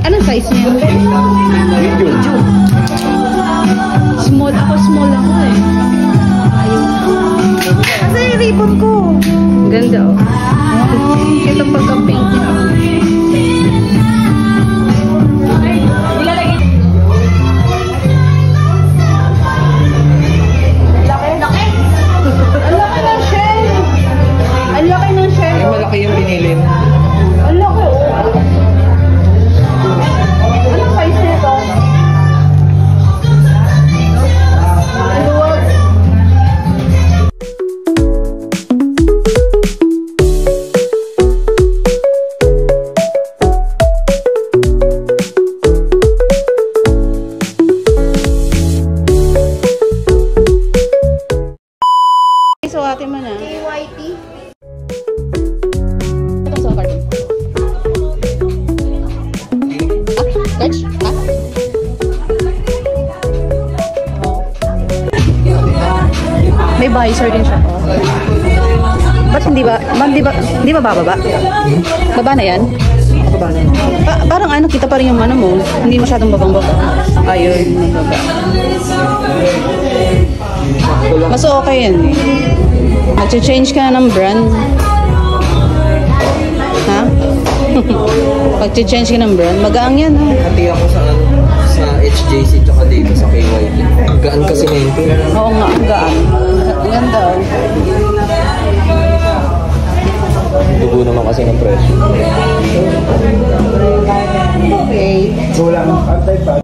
Anong size niya? Medium. Small. Ako small ako eh. Asa yung ribbon ko? Ganda oh. Ito pagka-pink niya. Malaki yung pinili mo. Ang laki oh. Anong size nito? Luwag. So ate mo na. KYT. Dutch? Ha? May visor din siya. Oh. Ba't hindi ba? Hindi ba bababa? Baba na yan? Baba na. Parang ano, kita pa rin yung ano mo. Hindi masyadong babang-baba. Ayun, mababa. Mas okay yan. Mag-change ka na ng brand. Ha? Pag-change ka ng brand, magaang yan ha. Hati ako sa HJC tsaka dito sa KYT. Gaan kasi na yun. Oo nga, ang gaan. Ang ganda. Dugo naman kasi ng presyo. Okay. So wala nang antay pa.